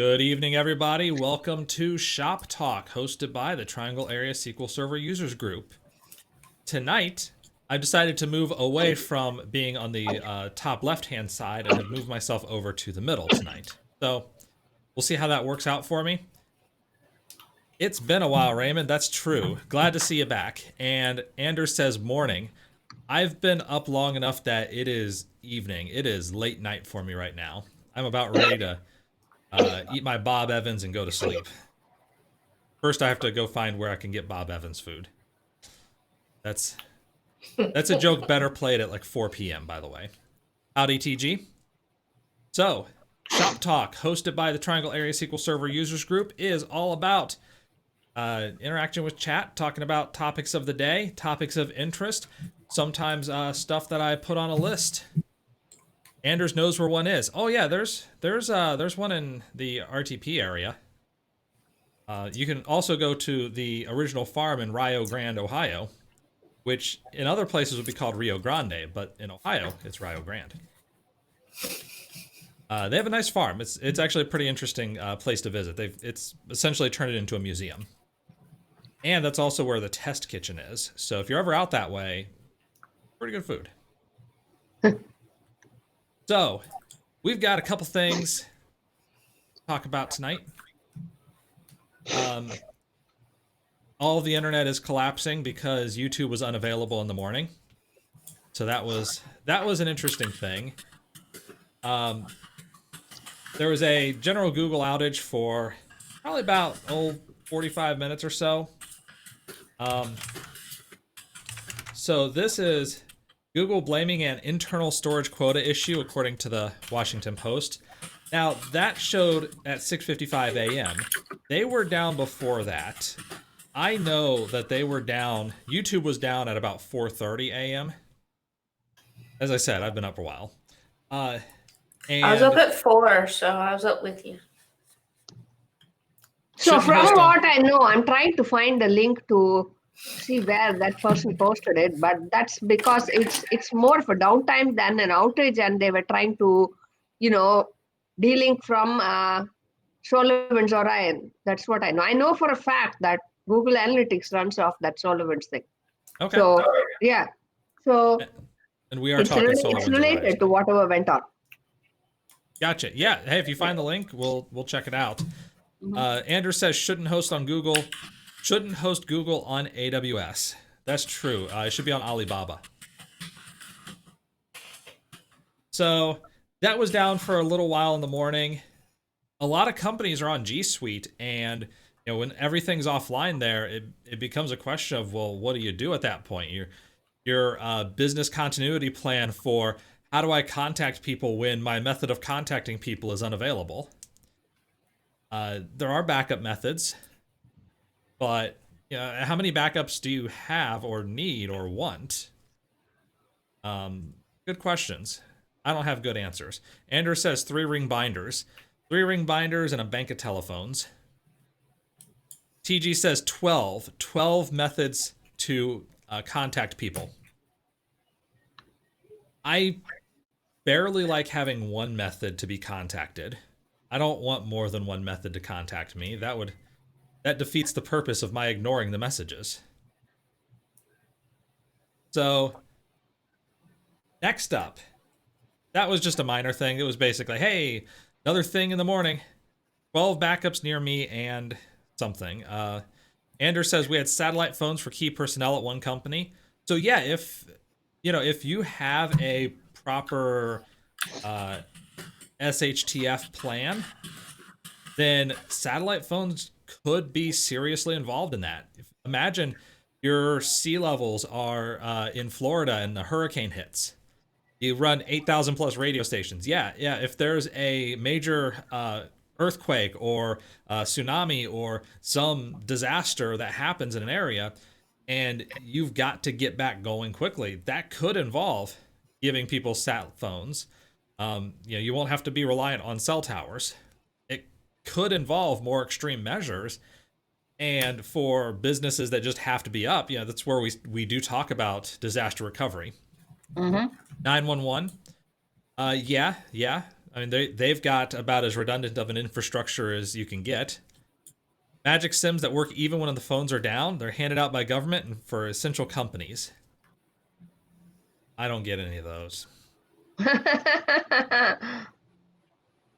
Good evening, everybody. Welcome to Shop Talk, hosted by the Triangle Area SQL Server Users Group. Tonight, I've decided to move away from being on the top left-hand side and have moved myself over to the middle tonight. So, we'll see how that works out for me. It's been a while, Raymond. That's true. Glad to see you back. And Anders says morning. I've been up long enough that it is evening. It is late night for me right now. I'm about ready to eat my Bob Evans and go to sleep. First, I have to go find where I can get Bob Evans food. That's a joke better played at like 4 p.m., by the way. Howdy, TG. So, Shop Talk, hosted by the Triangle Area SQL Server Users Group, is all about interaction with chat, talking about topics of the day, topics of interest, sometimes stuff that I put on a list. Anders knows where one is. Oh yeah, there's one in the RTP area. You can also go to the original farm in Rio Grande, Ohio, which in other places would be called Rio Grande, but in Ohio it's Rio Grande. They have a nice farm. It's actually a pretty interesting place to visit. It's essentially turned it into a museum, and that's also where the test kitchen is. So if you're ever out that way, pretty good food. So, we've got a couple things to talk about tonight. All of the internet is collapsing because YouTube was unavailable in the morning. So that was an interesting thing. There was a general Google outage for probably about 45 minutes or so. So this is Google blaming an internal storage quota issue, according to the Washington Post. Now, that showed at 6:55 a.m. They were down before that. I know that they were down. YouTube was down at about 4:30 a.m. As I said, I've been up a while. I was up at 4, so I was up with you. So from what I know, I'm trying to find the link to see where that person posted it, but that's because it's more of a downtime than an outage, and they were trying to, de-link from SolarWinds Orion. That's what I know. I know for a fact that Google Analytics runs off that SolarWinds thing. Okay. So yeah. So and we are talking SolarWinds it's related to whatever went on. Gotcha. Yeah. Hey, if you find the link, we'll check it out. Mm-hmm. Andrew says shouldn't host Google on AWS. That's true. It should be on Alibaba. So that was down for a little while in the morning. A lot of companies are on G Suite, and when everything's offline there, it becomes a question of, well, what do you do at that point? Your business continuity plan for how do I contact people when my method of contacting people is unavailable? There are backup methods, but how many backups do you have or need or want? Good questions. I don't have good answers. Andrew says 3-ring binders. 3-ring binders and a bank of telephones. TG says 12 methods to contact people. I barely like having one method to be contacted. I don't want more than one method to contact me. That defeats the purpose of my ignoring the messages. So, next up. That was just a minor thing. It was basically, hey, another thing in the morning. 12 backups near me and something. Anders says we had satellite phones for key personnel at one company. So yeah, if you have a proper SHTF plan, then satellite phones could be seriously involved in that. Imagine your sea levels are in Florida and the hurricane hits. You run 8,000 plus radio stations. Yeah. If there's a major earthquake or tsunami or some disaster that happens in an area, and you've got to get back going quickly, that could involve giving people sat phones. You won't have to be reliant on cell towers. It could involve more extreme measures. And for businesses that just have to be up, that's where we do talk about disaster recovery. 911. I mean, they've got about as redundant of an infrastructure as you can get. Magic sims that work even when the phones are down, they're handed out by government and for essential companies. I don't get any of those.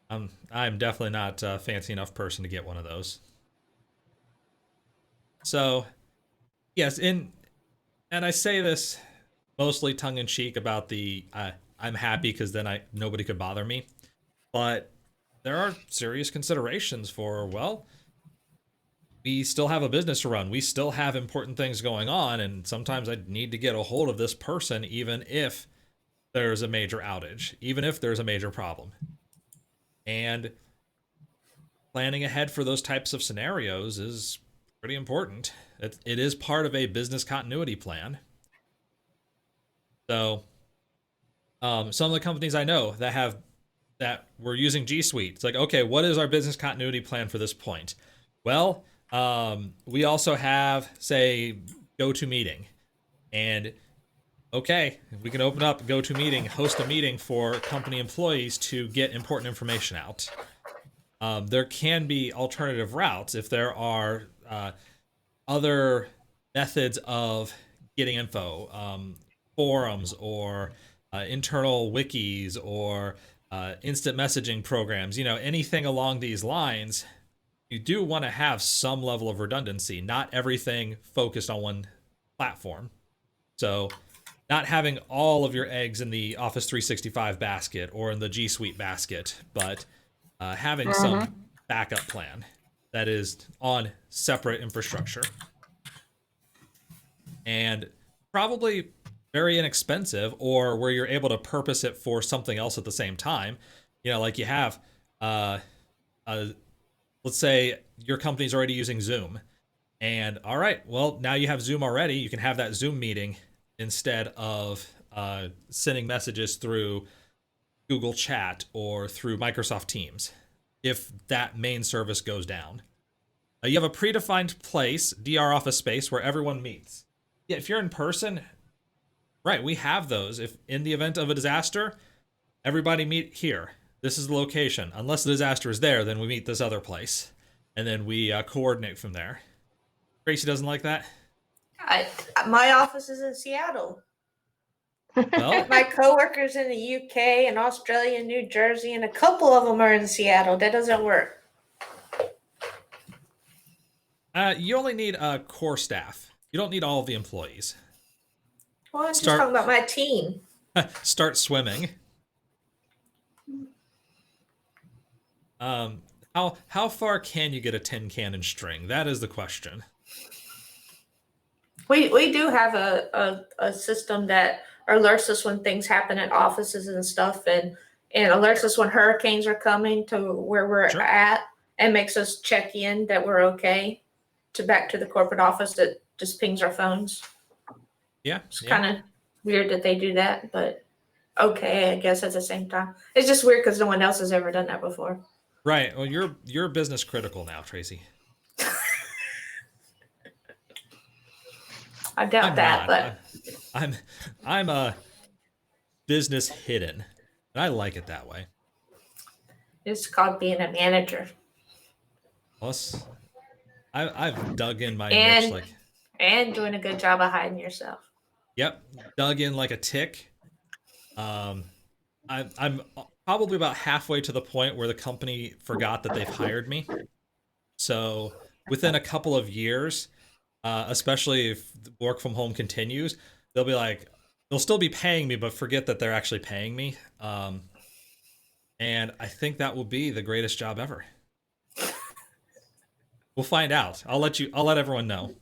I'm definitely not a fancy enough person to get one of those. So, yes, and I say this mostly tongue in cheek about the I'm happy because then nobody could bother me, but there are serious considerations for, well, we still have a business to run. We still have important things going on, and sometimes I need to get a hold of this person even if there's a major outage, even if there's a major problem. And planning ahead for those types of scenarios is pretty important. It is part of a business continuity plan. So some of the companies I know that were using G Suite, it's like, okay, what is our business continuity plan for this point? Well, we also have, say, GoToMeeting. And okay, we can open up GoToMeeting, host a meeting for company employees to get important information out. There can be alternative routes if there are other methods of getting info, forums or internal wikis or instant messaging programs, anything along these lines. You do want to have some level of redundancy, not everything focused on one platform. So not having all of your eggs in the Office 365 basket or in the G Suite basket, but having some backup plan that is on separate infrastructure. And probably very inexpensive, or where you're able to purpose it for something else at the same time. Like you have, let's say your company's already using Zoom. And all right, well, now you have Zoom already. You can have that Zoom meeting instead of sending messages through Google Chat or through Microsoft Teams if that main service goes down. You have a predefined place, DR office space, where everyone meets. Yeah, if you're in person, right, we have those. If in the event of a disaster, everybody meet here. This is the location. Unless the disaster is there, then we meet this other place. And then we coordinate from there. Gracie doesn't like that? My office is in Seattle. Well, my coworkers in the UK and Australia and New Jersey, and a couple of them are in Seattle. That doesn't work. You only need core staff. You don't need all of the employees. Well, I'm just talking about my team. Start swimming. How far can you get a tin can and string? That is the question. We do have a system that alerts us when things happen at offices and stuff, and alerts us when hurricanes are coming to where we're at, and makes us check in that we're okay to back to the corporate office that just pings our phones. Yeah. It's kind of weird that they do that, but okay, I guess at the same time. It's just weird because no one else has ever done that before. Right. Well, you're business critical now, Tracy. I doubt that, but I'm a business hidden, and I like it that way. It's called being a manager. Plus, I've dug in my niche and doing a good job of hiding yourself. Yep, dug in like a tick. I'm probably about halfway to the point where the company forgot that they've hired me. So within a couple of years, especially if work from home continues, they'll be like, they'll still be paying me, but forget that they're actually paying me. And I think that will be the greatest job ever. We'll find out. I'll let everyone know.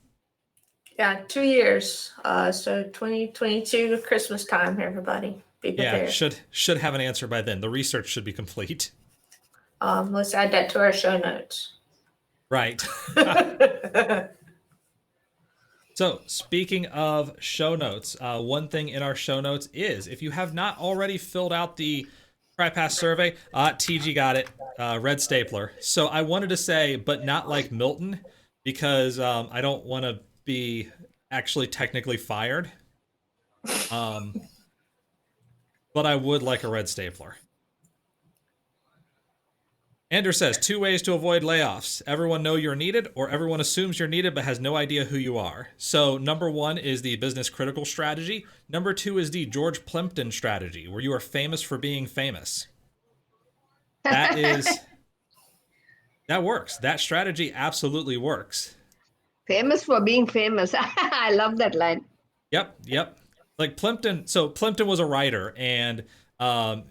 Yeah, 2 years. So 2022 Christmas time, everybody. Be prepared. Yeah, should have an answer by then. The research should be complete. Let's add that to our show notes. Right. So, speaking of show notes, one thing in our show notes is, if you have not already filled out the TriPass survey, TG got it, red stapler. So I wanted to say, but not like Milton, because I don't want to be actually technically fired. But I would like a red stapler. Anders says 2 ways to avoid layoffs. Everyone know you're needed, or everyone assumes you're needed but has no idea who you are. So number 1 is the business critical strategy. Number 2 is the George Plimpton strategy, where you are famous for being famous. That works. That strategy absolutely works. Famous for being famous. I love that line. Yep. Like Plimpton. So Plimpton was a writer, and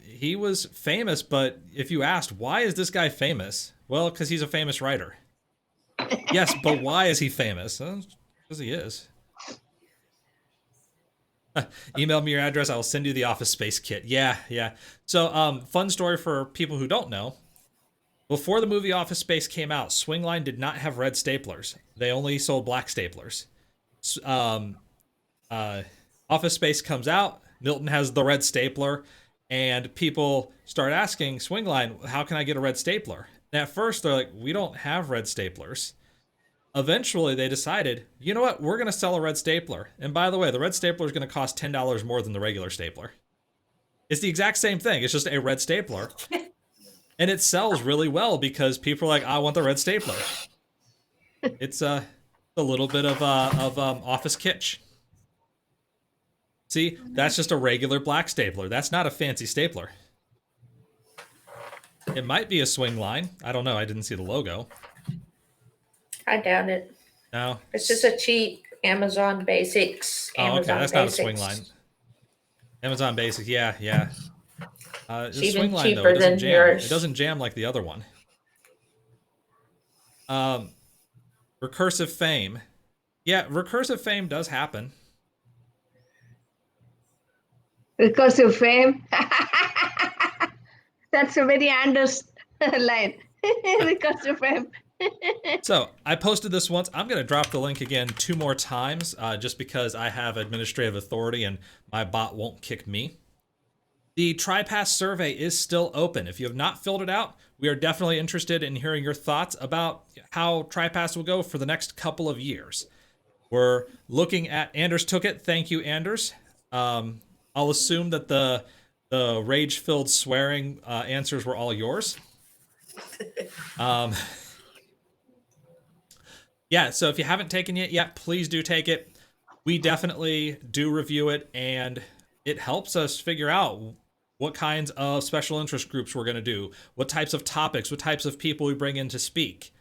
he was famous, but if you asked, why is this guy famous? Well, because he's a famous writer. Yes, but why is he famous? Because he is. Email me your address. I will send you the Office Space kit. Yeah. So, fun story for people who don't know. Before the movie Office Space came out, Swingline did not have red staplers. They only sold black staplers. Office Space comes out. Milton has the red stapler. And people start asking Swingline, how can I get a red stapler? And at first, they're like, we don't have red staplers. Eventually, they decided, you know what? We're going to sell a red stapler. And by the way, the red stapler is going to cost $10 more than the regular stapler. It's the exact same thing. It's just a red stapler. And it sells really well because people are like, I want the red stapler. It's a little bit of office kitsch. See, that's just a regular black stapler. That's not a fancy stapler. It might be a Swingline. I don't know. I didn't see the logo. I doubt it. No. It's just a cheap Amazon Basics. Oh, okay. That's Basics. not a Swingline. Amazon Basics. Yeah. It's even Swingline, cheaper though, it doesn't than jam. yours. It doesn't jam like the other one. Recursive fame. Yeah, recursive fame does happen. Recursive fame. That's a very Anders line. Recursive fame. So I posted this once. I'm going to drop the link again 2 more times just because I have administrative authority and my bot won't kick me. The TriPass survey is still open. If you have not filled it out, we are definitely interested in hearing your thoughts about how TriPass will go for the next couple of years. We're looking at Anders took it. Thank you, Anders. I'll assume that the rage-filled swearing answers were all yours. Yeah, so if you haven't taken it yet, please do take it. We definitely do review it, and it helps us figure out what kinds of special interest groups we're going to do, what types of topics, what types of people we bring in to speak,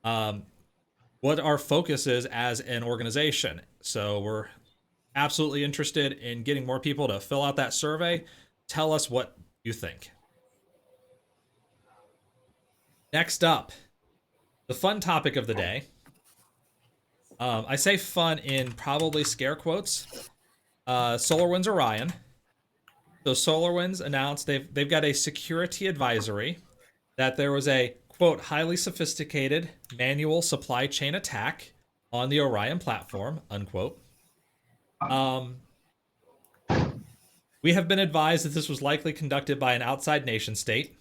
what our focus is as an organization. So we're absolutely interested in getting more people to fill out that survey. Tell us what you think. Next up, the fun topic of the day. I say fun in probably scare quotes. SolarWinds Orion. So SolarWinds announced they've got a security advisory that there was a, quote, highly sophisticated manual supply chain attack on the Orion platform, unquote. We have been advised that this was likely conducted by an outside nation state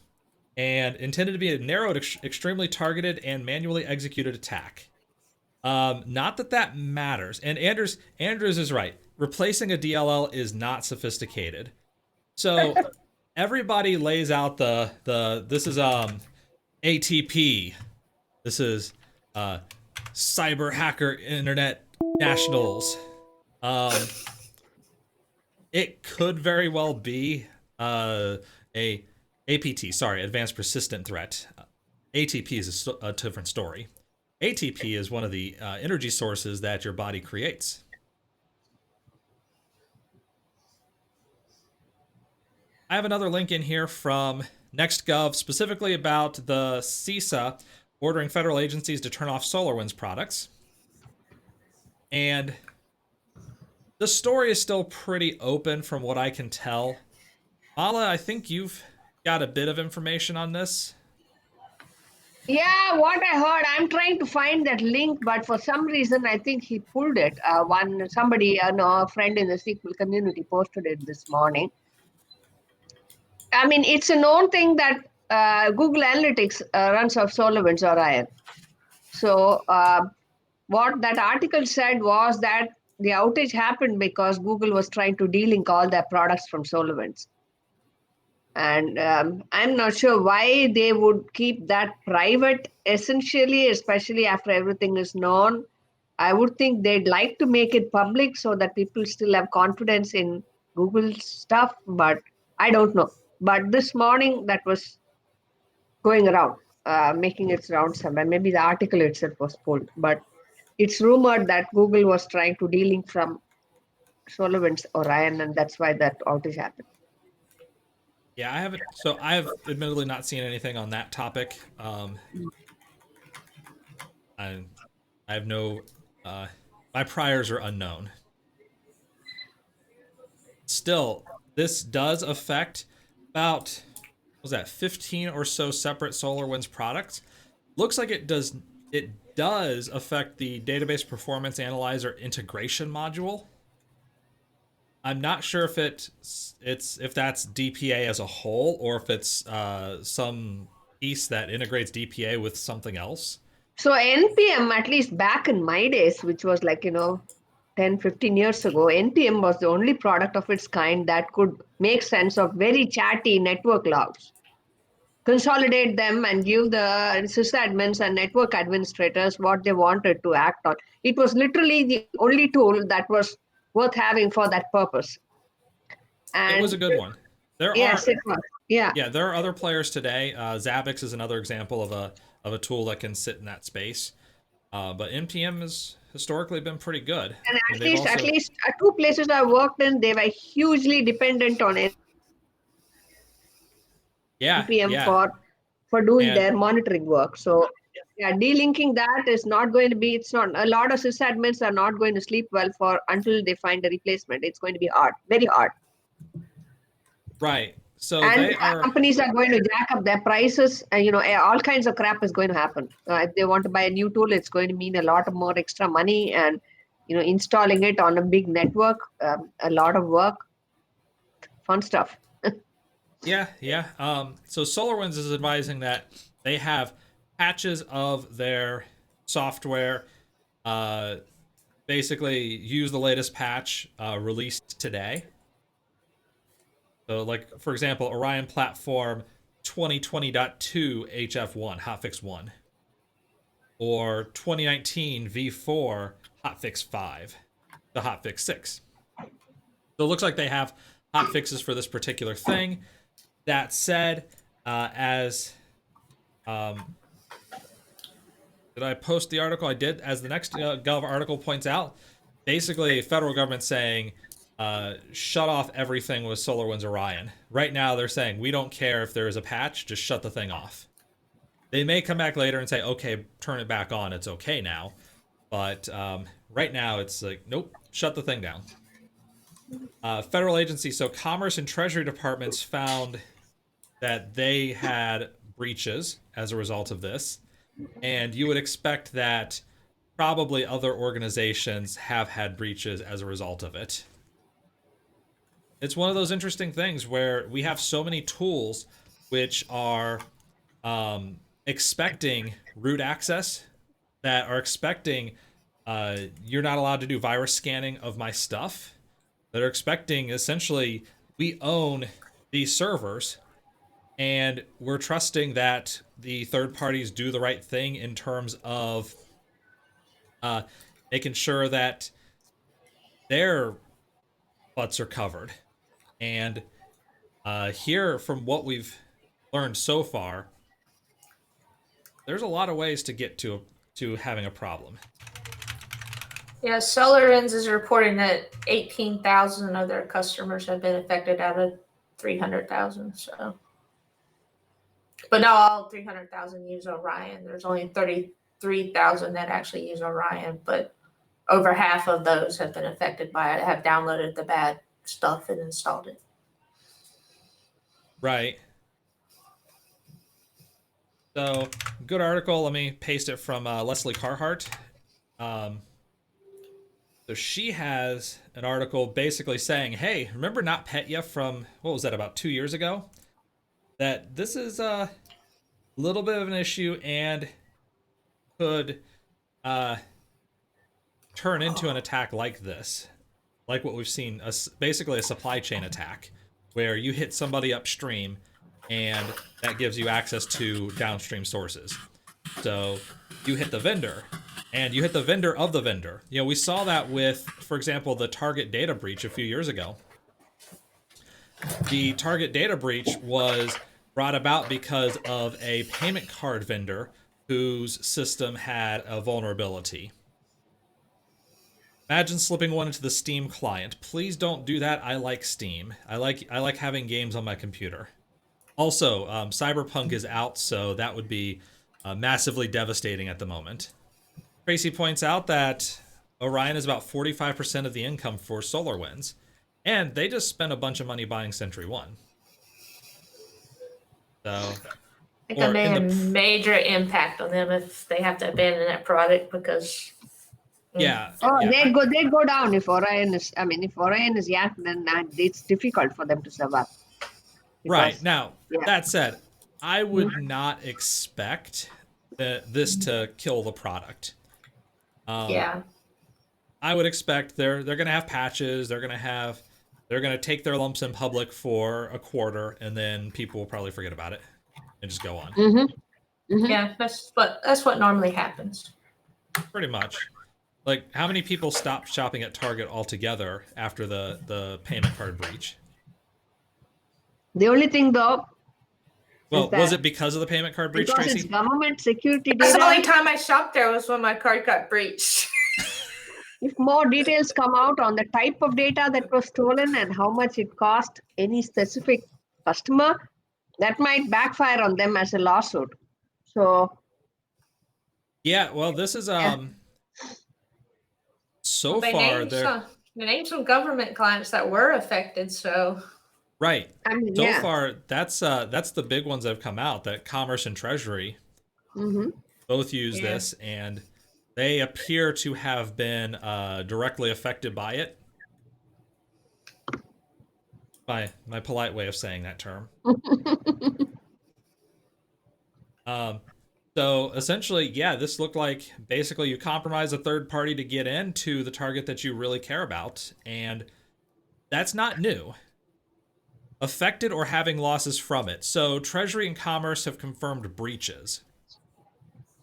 and intended to be a narrowed, extremely targeted, and manually executed attack. Not that matters. And Andrews is right. Replacing a DLL is not sophisticated. So everybody lays out this is ATP. This is cyber hacker internet nationals. It could very well be a APT, advanced persistent threat. ATP is a different story. ATP is one of the energy sources that your body creates. I have another link in here from NextGov specifically about the CISA ordering federal agencies to turn off SolarWinds products. And the story is still pretty open from what I can tell. Mala, I think you've got a bit of information on this. Yeah, what I heard, I'm trying to find that link, but for some reason, I think he pulled it. A friend in the SQL community posted it this morning. I mean, it's a known thing that Google Analytics runs off SolarWinds Orion. So what that article said was that the outage happened because Google was trying to delink all their products from SolarWinds. And I'm not sure why they would keep that private, essentially, especially after everything is known. I would think they'd like to make it public so that people still have confidence in Google's stuff, but I don't know. But this morning, that was going around, making its rounds somewhere. Maybe the article itself was pulled, but it's rumored that Google was trying to de-link from SolarWinds Orion, and that's why that outage happened. Yeah, I haven't. So I have admittedly not seen anything on that topic. I I have no. My priors are unknown. Still, this does affect about, what was that, 15 or so separate SolarWinds products. Looks like it does affect the database performance analyzer integration module. I'm not sure if if that's DPA as a whole or if it's some piece that integrates DPA with something else. So NPM, at least back in my days, which was like, 10, 15 years ago, NPM was the only product of its kind that could make sense of very chatty network logs, consolidate them, and give the sysadmins and network administrators what they wanted to act on. It was literally the only tool that was worth having for that purpose. It was And a good one. There yes, are it was. Yeah. Yeah, there are other players today. Zabbix is another example of a tool that can sit in that space. But NPM has historically been pretty good. And And at they've least, at also least two places I worked in, they were hugely dependent on yeah, NPM yeah. for doing And their monitoring work. So yeah, delinking that is not going to be. It's not, a lot of sysadmins are not going to sleep well for until they find a replacement. It's going to be hard, very hard. right. So And they are companies are going to jack up their prices. All kinds of crap is going to happen. If they want to buy a new tool, it's going to mean a lot more extra money, and installing it on a big network, a lot of work, fun stuff. yeah, yeah. So SolarWinds is advising that they have patches of their software uh basically use the latest patch released today. So, like, for example, Orion Platform 2020.2 HF1 hotfix 1 or 2019 V4 hotfix 5 to hotfix 6. So it looks like they have hotfixes for this particular thing. That said, as did I post the article? I did. As the next Gov article points out, basically, federal government saying, shut off everything with SolarWinds Orion. Right now, they're saying, we don't care if there is a patch, just shut the thing off. They may come back later and say, okay, turn it back on, it's okay now. But right now, it's like, nope, shut the thing down. Federal agencies, so Commerce and Treasury departments found that they had breaches as a result of this. And you would expect that probably other organizations have had breaches as a result of it. It's one of those interesting things where we have so many tools which are expecting root access, that are expecting you're not allowed to do virus scanning of my stuff, that are expecting essentially we own these servers and we're trusting that the third parties do the right thing in terms of making sure that their butts are covered. And here, from what we've learned so far, there's a lot of ways to get to having a problem. Yeah, SolarWinds is reporting that 18,000 of their customers have been affected out of 300,000. So, but not all 300,000 use Orion. There's only 33,000 that actually use Orion, but over half of those have been affected by it, have downloaded the bad stuff and installed it. Right. So, good article. Let me paste it from Leslie Carhart. So she has an article basically saying, hey, remember NotPetya from, what was that, about 2 years ago? That this is a little bit of an issue and could turn into an attack like this. Like what we've seen, basically a supply chain attack, where you hit somebody upstream and that gives you access to downstream sources. So you hit the vendor and you hit the vendor of the vendor. You know, we saw that with, for example, the Target data breach a few years ago. The Target data breach was brought about because of a payment card vendor whose system had a vulnerability. Imagine slipping one into the Steam client. Please don't do that. I like Steam. I like having games on my computer. Also, Cyberpunk is out, so that would be massively devastating at the moment. Tracy points out that Orion is about 45% of the income for SolarWinds, and they just spent a bunch of money buying Century 1. So, I think that may have a major impact on them if they have to abandon that product because. Yeah. Oh, yeah. they go down if Orion is. I mean, if Orion is yanked, then it's difficult for them to survive. Right. Now, that said, I would not expect this to kill the product. Yeah. I would expect they're going to have patches. They're going to take their lumps in public for a quarter, and then people will probably forget about it and just go on. Yeah, that's what normally happens. Pretty much. Like, how many people stopped shopping at Target altogether after the payment card breach? The only thing, though. Well, was it because of the payment card breach, because Tracy? it's government security data. That's the only time I shopped there was when my card got breached. If more details come out on the type of data that was stolen and how much it cost any specific customer, that might backfire on them as a lawsuit. So. Yeah, well, this is so far they named some government clients that were affected, so. Right. I mean, so far, that's the big ones that have come out. That Commerce and Treasury both use this, and they appear to have been directly affected by it. By my polite way of saying that term. So essentially, yeah, this looked like basically you compromise a third party to get into the target that you really care about, and that's not new. Affected or having losses from it. So Treasury and Commerce have confirmed breaches.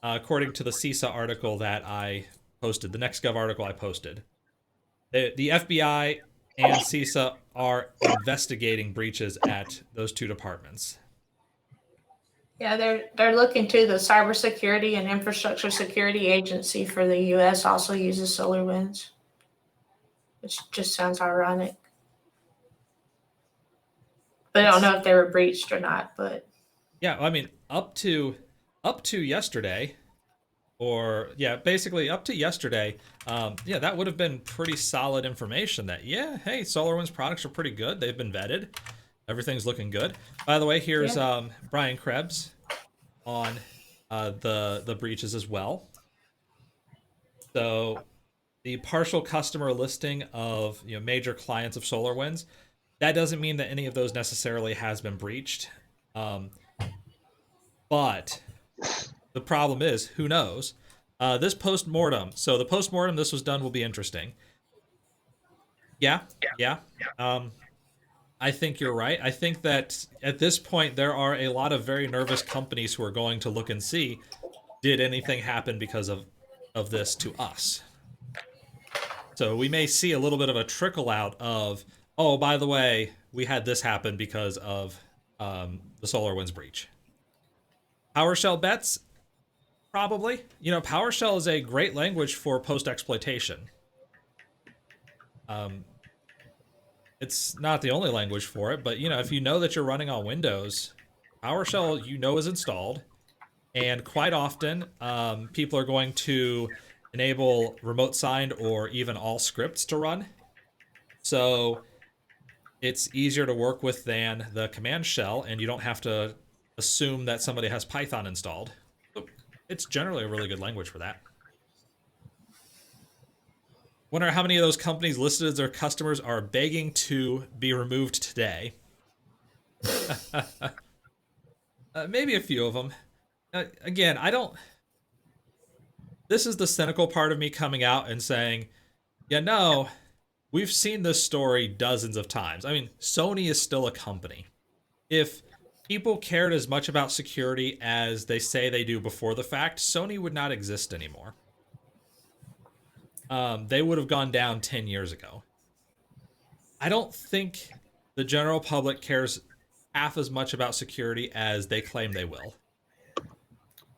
According to the CISA article that I posted, the NextGov article I posted. The FBI and CISA are investigating breaches at those two departments. Yeah, they're looking to the Cybersecurity and Infrastructure Security Agency for the U.S. also uses SolarWinds, which just sounds ironic. But I don't know if they were breached or not. But yeah, I mean, up to yesterday, or yeah, basically up to yesterday, yeah, that would have been pretty solid information. That hey, SolarWinds products are pretty good. They've been vetted. Everything's looking good. By the way, here's Brian Krebs on the breaches as well. So the partial customer listing of major clients of SolarWinds, that doesn't mean that any of those necessarily has been breached. But the problem is, who knows? This post-mortem. So the post-mortem this was done will be interesting. Yeah. I think you're right. I think that at this point, there are a lot of very nervous companies who are going to look and see, did anything happen because of this to us? So we may see a little bit of a trickle out of, oh, by the way, we had this happen because of the SolarWinds breach. PowerShell bets? Probably. PowerShell is a great language for post-exploitation. It's not the only language for it, but if you know that you're running on Windows, PowerShell is installed, and quite often people are going to enable remote signed or even all scripts to run. So it's easier to work with than the command shell, and you don't have to assume that somebody has Python installed. So it's generally a really good language for that. Wonder how many of those companies listed as their customers are begging to be removed today. Maybe a few of them. Again, this is the cynical part of me coming out and saying, we've seen this story dozens of times. I mean, Sony is still a company. If people cared as much about security as they say they do before the fact, Sony would not exist anymore. They would have gone down 10 years ago. I don't think the general public cares half as much about security as they claim they will.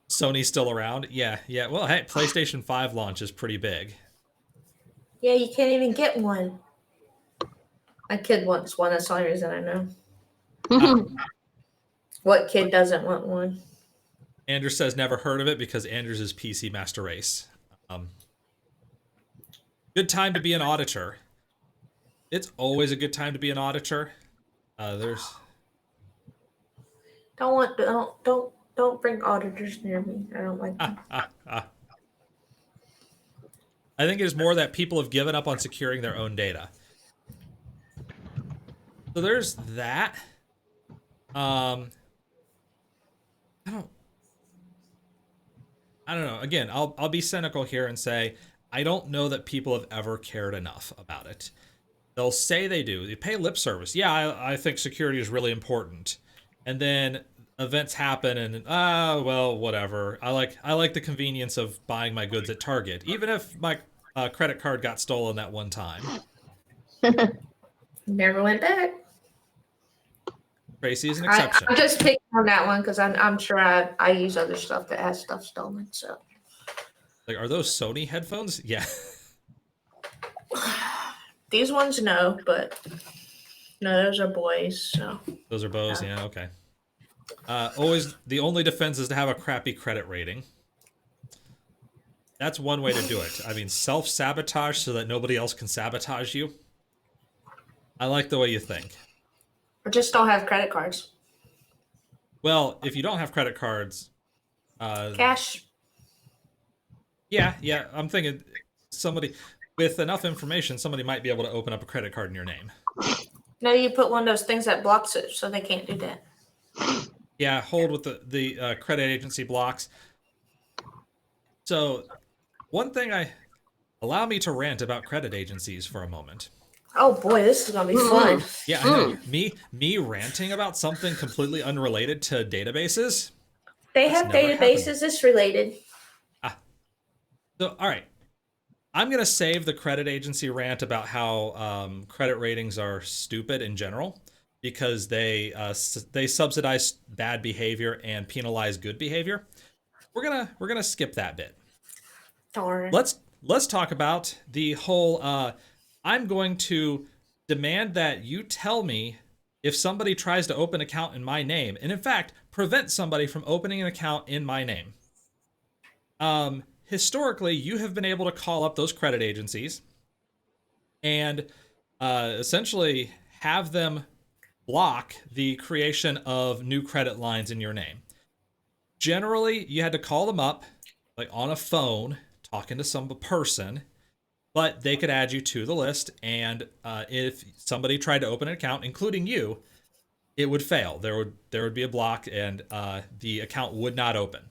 Sony's still around? Yeah. Well, hey, PlayStation 5 launch is pretty big. Yeah, you can't even get one. My kid wants one. That's the only reason I know. What kid doesn't want one? Andrew says never heard of it because Andrew's is PC Master Race. Good time to be an auditor. It's always a good time to be an auditor. Don't bring auditors near me. I don't like them. I think it is more that people have given up on securing their own data. So there's that. I don't know. Again, I'll be cynical here and say I don't know that people have ever cared enough about it. They'll say they do. They pay lip service. Yeah, I think security is really important. And then events happen and well, whatever. I like the convenience of buying my goods at Target, even if my credit card got stolen that one time. Never went back. Tracy is an exception. I'm just picking on that one because I'm sure I use other stuff that has stuff stolen. So, like, are those Sony headphones? Yeah. These ones, no, but no, those are boys. So those are Bose. Yeah, okay. Always the only defense is to have a crappy credit rating. That's one way to do it. I mean, self-sabotage so that nobody else can sabotage you. I like the way you think. Or just don't have credit cards. Well, if you don't have credit cards, cash. Yeah. I'm thinking somebody with enough information, somebody might be able to open up a credit card in your name. No, you put one of those things that blocks it, so they can't do that. Yeah, hold with the credit agency blocks. So, one thing allow me to rant about credit agencies for a moment. Oh boy, this is gonna be fun. Yeah, I know. Me ranting about something completely unrelated to databases. They have databases. It's related. So, all right. I'm going to save the credit agency rant about how credit ratings are stupid in general because they subsidize bad behavior and penalize good behavior. We're gonna skip that bit. Darn. Let's talk about the whole. I'm going to demand that you tell me if somebody tries to open an account in my name, and in fact prevent somebody from opening an account in my name. Historically, you have been able to call up those credit agencies and essentially have them block the creation of new credit lines in your name. Generally, you had to call them up, like on a phone, talking to some person, but they could add you to the list, and if somebody tried to open an account, including you, it would fail. There would be a block, and the account would not open.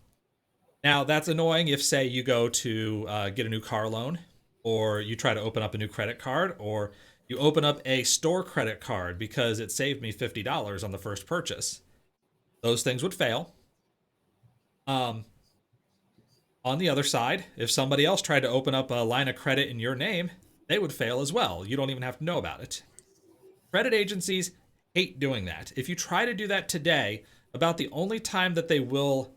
Now, that's annoying if, say, you go to get a new car loan, or you try to open up a new credit card, or you open up a store credit card because it saved me $50 on the first purchase. Those things would fail. On the other side, if somebody else tried to open up a line of credit in your name, they would fail as well. You don't even have to know about it. Credit agencies hate doing that. If you try to do that today, about the only time that they will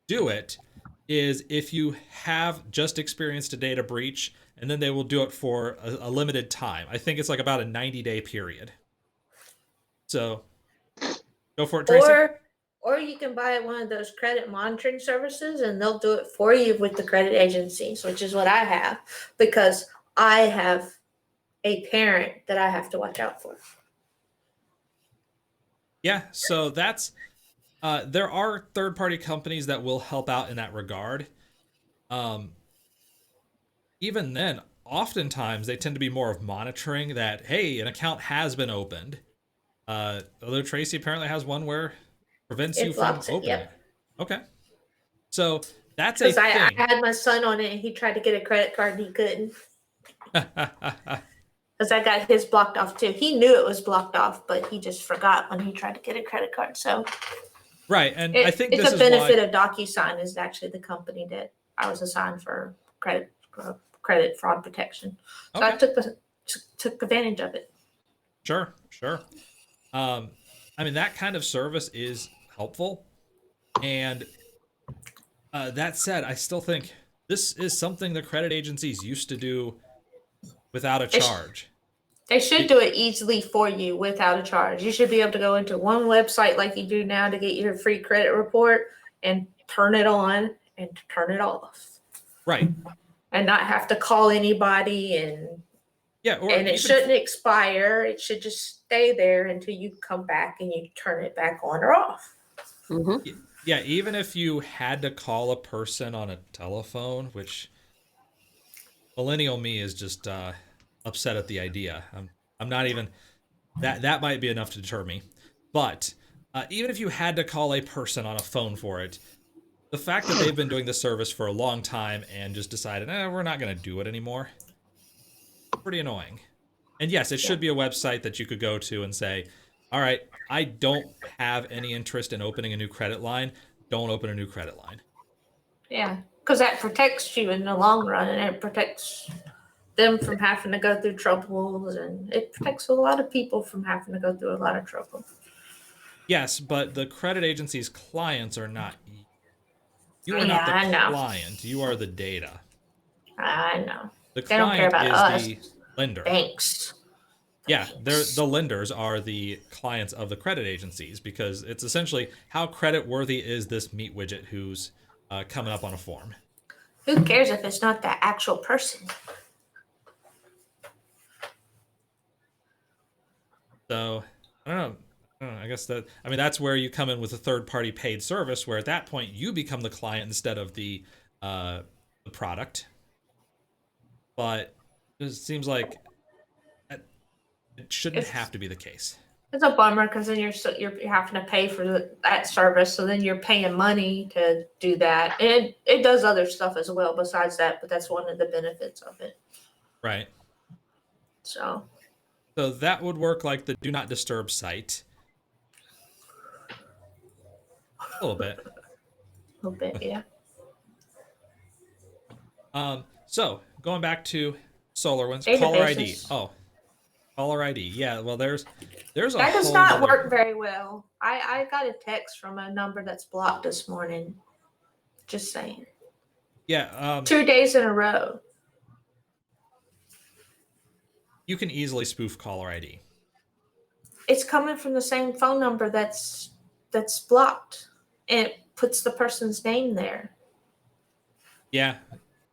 do it is if you have just experienced a data breach, and then they will do it for a limited time. I think it's like about a 90-day period. So go for it, Tracy. Or you can buy one of those credit monitoring services and they'll do it for you with the credit agencies, which is what I have, because I have a parent that I have to watch out for. Yeah, so that's there are third-party companies that will help out in that regard. Even then, oftentimes they tend to be more of monitoring that, hey, an account has been opened. Although Tracy apparently has one where prevents you from opening it. Okay. So that's a thing. I had my son on it and he tried to get a credit card and he couldn't. because I got his blocked off too. He knew it was blocked off, but he just forgot when he tried to get a credit card. So Right, and I think it's this a is benefit why. of DocuSign is actually the company that I was assigned for credit fraud protection. So I Okay, took advantage of it. sure, sure. I mean, that kind of service is helpful, and that said, I still think this is something the credit agencies used to do without a They, sh- charge. they should do it easily for you without a charge. You should be able to go into one website like you do now to get your free credit report and turn it on and turn it off. Right. And not have to call anybody and Yeah, or it even shouldn't expire. It should just stay there until you come back and you turn it back on or off. Mm-hmm. yeah, even if you had to call a person on a telephone, which millennial me is just upset at the idea. I'm not even that might be enough to deter me. But even if you had to call a person on a phone for it, the fact that they've been doing this service for a long time and just decided, we're not going to do it anymore, pretty annoying. And yes, it should be a website that you could go to and say, all right, I don't have any interest in opening a new credit line. Don't open a new credit line. Yeah, because that protects you in the long run, and it protects them from having to go through troubles, and it protects a lot of people from having to go through a lot of trouble. Yes, but the credit agency's clients are not you. You are not Yeah, the I know. client. You are the data. I know. The They don't care client about is us. the lender. Banks. Yeah, the lenders are the clients of the credit agencies because it's essentially how credit worthy is this meat widget who's coming up on a form. Who cares if it's not the actual person? So I don't know. I guess that's where you come in with a third party paid service, where at that point you become the client instead of the product. But it seems like it shouldn't have to be the case. It's a bummer because then you're having to pay for that service, so then you're paying money to do that, and it does other stuff as well besides that. But that's one of the benefits of it. Right. So that would work like the do not disturb site. A little bit. a little bit, yeah. So going back to SolarWinds, caller ID. Databases. Oh, caller ID. Yeah, well, there's a That does whole not other- work very well. I got a text from a number that's blocked this morning. Just saying. Yeah. 2 days in a row. You can easily spoof caller ID. It's coming from the same phone number that's blocked, and it puts the person's name there. Yeah.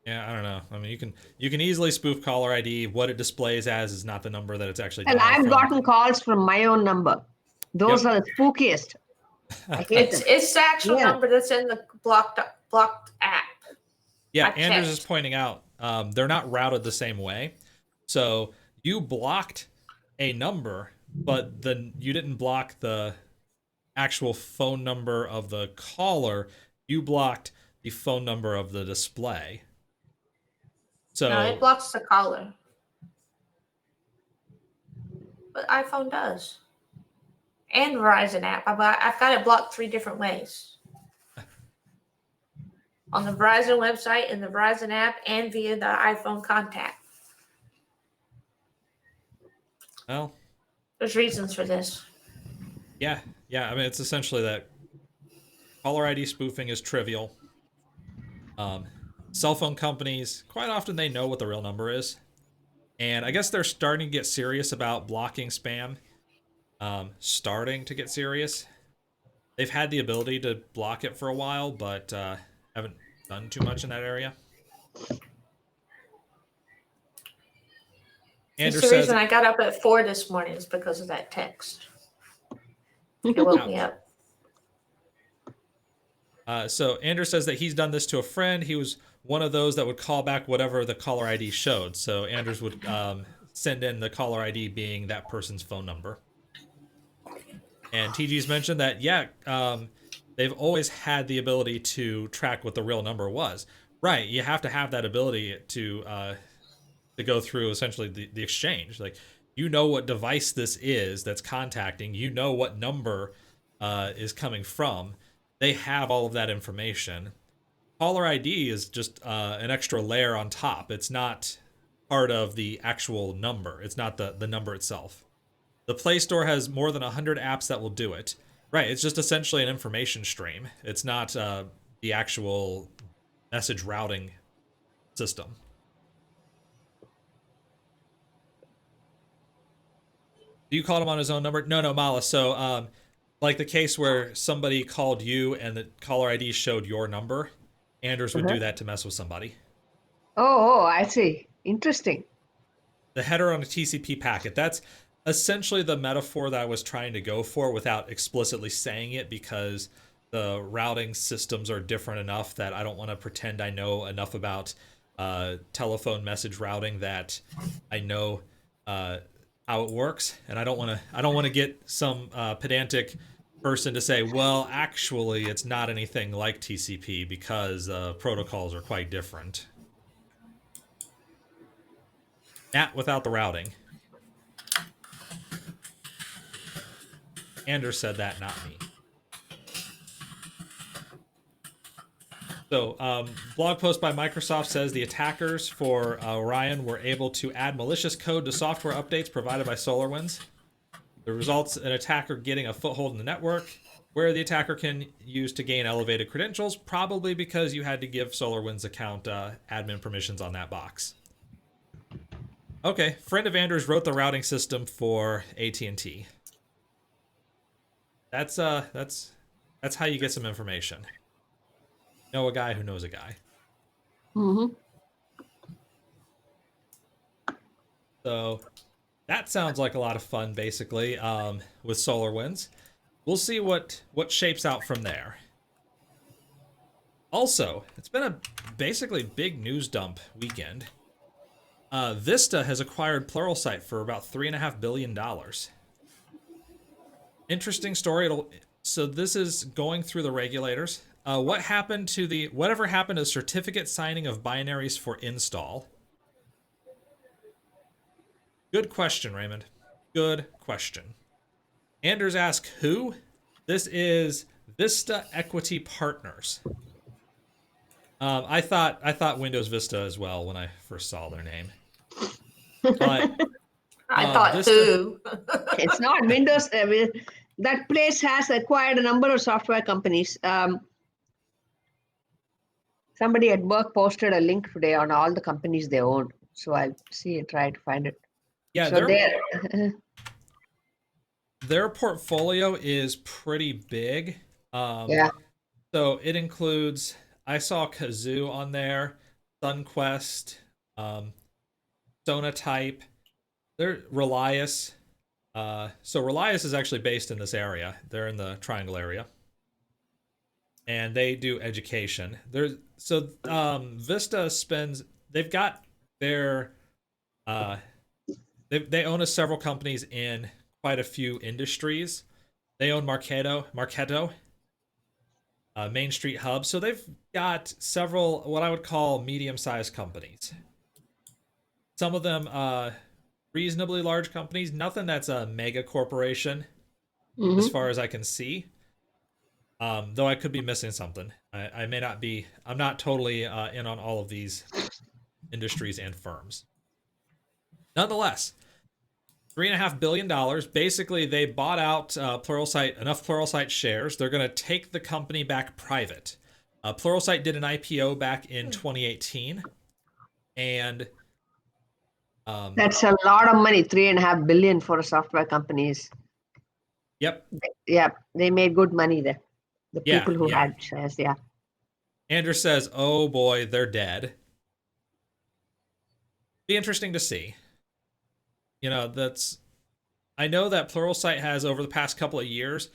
Yeah, I don't know. I mean, you can easily spoof caller ID. What it displays as is not the number that it's actually. And I've from. gotten calls from my own number. Those are the spookiest. I hate them. It's the actual number that's in the blocked app. Yeah, I Anders checked. is pointing out they're not routed the same way. So you blocked a number, but then you didn't block the actual phone number of the caller. You blocked the phone number of the display. So No, it blocks the caller. But iPhone does. And Verizon app. I've got it blocked 3 different ways. On the Verizon website, in the Verizon app, and via the iPhone contact. well, There's reasons for this. yeah. I mean, it's essentially that caller ID spoofing is trivial. Cell phone companies, quite often they know what the real number is. And I guess they're starting to get serious about blocking spam. Starting to get serious. They've had the ability to block it for a while, but haven't done too much in that area. It's Andrew the says, reason I got up at 4 this morning is because of that text. It woke me up. So Andrew says that he's done this to a friend. He was one of those that would call back whatever the caller ID showed. So Andrews would send in the caller ID being that person's phone number. And TG's mentioned that, they've always had the ability to track what the real number was. Right, you have to have that ability to to go through essentially the exchange. Like, you know what device this is that's contacting, you know what number is coming from. They have all of that information. Caller ID is just an extra layer on top. It's not part of the actual number. It's not the number itself. The Play Store has more than 100 apps that will do it. Right, it's just essentially an information stream. It's not the actual message routing system. Do you call him on his own number? No, Mala. So, like the case where somebody called you and the caller ID showed your number, Anders would do that to mess with somebody. Oh, I see. Interesting. The header on a TCP packet, that's essentially the metaphor that I was trying to go for without explicitly saying it, because the routing systems are different enough that I don't want to pretend I know enough about telephone message routing that I know how it works, and I don't want to get some pedantic person to say, well, actually, it's not anything like TCP because protocols are quite different. That without the routing. Anders said that, not me. So, blog post by Microsoft says the attackers for Orion were able to add malicious code to software updates provided by SolarWinds. The results an attacker getting a foothold in the network, where the attacker can use to gain elevated credentials, probably because you had to give SolarWinds account admin permissions on that box. Okay, friend of Anders wrote the routing system for AT&T. That's how you get some information. Know a guy who knows a guy. Mm-hmm. So that sounds like a lot of fun, basically, with SolarWinds. We'll see what shapes out from there. Also, it's been a basically big news dump weekend. Vista has acquired Pluralsight for about $3.5 billion. Interesting story. So this is going through the regulators. Whatever happened to certificate signing of binaries for install? Good question, Raymond. Good question. Anders asks who? This is Vista Equity Partners. I thought Windows Vista as well when I first saw their name. But I thought Vista, too. It's not Windows. That place has acquired a number of software companies. Somebody at work posted a link today on all the companies they own. So I'll see and try to find it. Yeah, so their portfolio is pretty big. Yeah. So it includes, I saw Kazoo on there, SunQuest, Sonatype, Relias. So Relias is actually based in this area. They're in the Triangle area. And they do education. Vista spends, they've got their, they own several companies in quite a few industries. They own Marketo, Main Street Hub. So they've got several, what I would call medium-sized companies. Some of them reasonably large companies. Nothing that's a mega corporation, as far as I can see. Though I could be missing something. I may not be. I'm not totally in on all of these industries and firms. Nonetheless, $3.5 billion. Basically, they bought out enough Pluralsight shares. They're going to take the company back private. Pluralsight did an IPO back in 2018, and that's a lot of money. $3.5 billion for software companies. Yep. Yeah, they made good money there. The people who had shares, yeah. Anders says, "Oh boy, they're dead." Be interesting to see. You know, I know that Pluralsight has, over the past couple of years,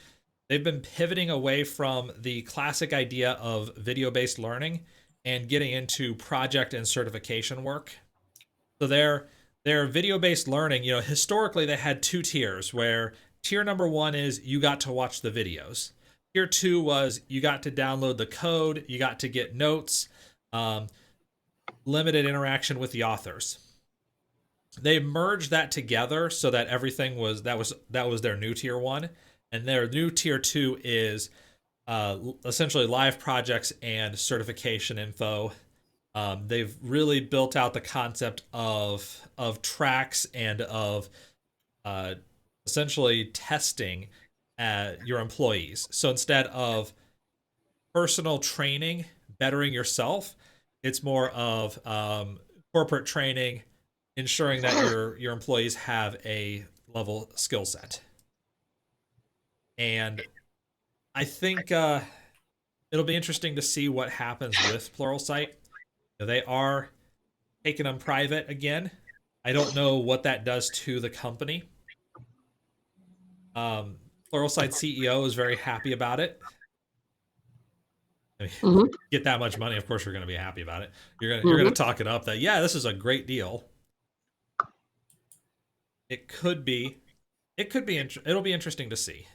they've been pivoting away from the classic idea of video-based learning and getting into project and certification work. So their video-based learning, you know, historically they had two tiers, where tier number 1 is you got to watch the videos. Tier 2 was you got to download the code, you got to get notes, limited interaction with the authors. they merged that together so that everything was that was their new tier 1, and their new tier 2 is essentially live projects and certification info. They've really built out the concept of tracks and of essentially testing your employees. So instead of personal training, bettering yourself, it's more of corporate training, ensuring that your employees have a level skill set. And I think it'll be interesting to see what happens with Pluralsight. They are taking them private again. I don't know what that does to the company. Pluralsight CEO is very happy about it. I mean, get that much money, of course you're going to be happy about it. You're going to talk it up that, yeah, this is a great deal. It'll be interesting to see.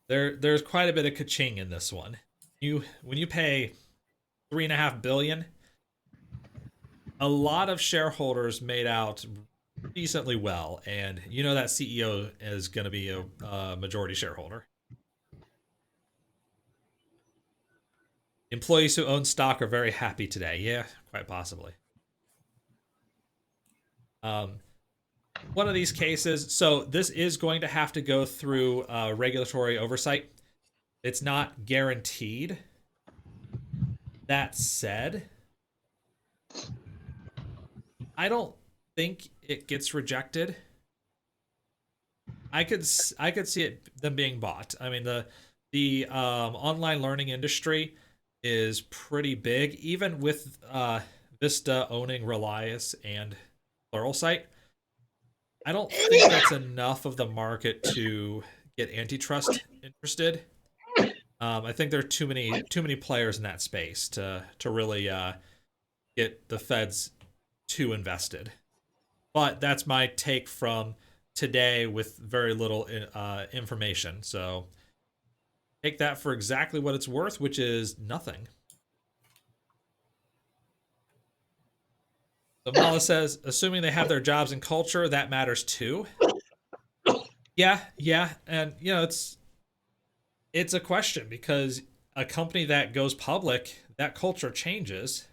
There's quite a bit of ka-ching in this one. When you pay $3.5 billion, a lot of shareholders made out decently well, and you know that CEO is going to be a majority shareholder. Employees who own stock are very happy today. Yeah, quite possibly. One of these cases, so this is going to have to go through regulatory oversight. It's not guaranteed. That said, I don't think it gets rejected. I could see them being bought. I mean, the online learning industry is pretty big, even with Vista owning Relias and Pluralsight. I don't think that's enough of the market to get antitrust interested. I think there are too many players in that space to really get the feds too invested. But that's my take from today with very little information. So take that for exactly what it's worth, which is nothing. So Mala says, assuming they have their jobs and culture, that matters too. Yeah, and you know it's a question because a company that goes public, that culture changes.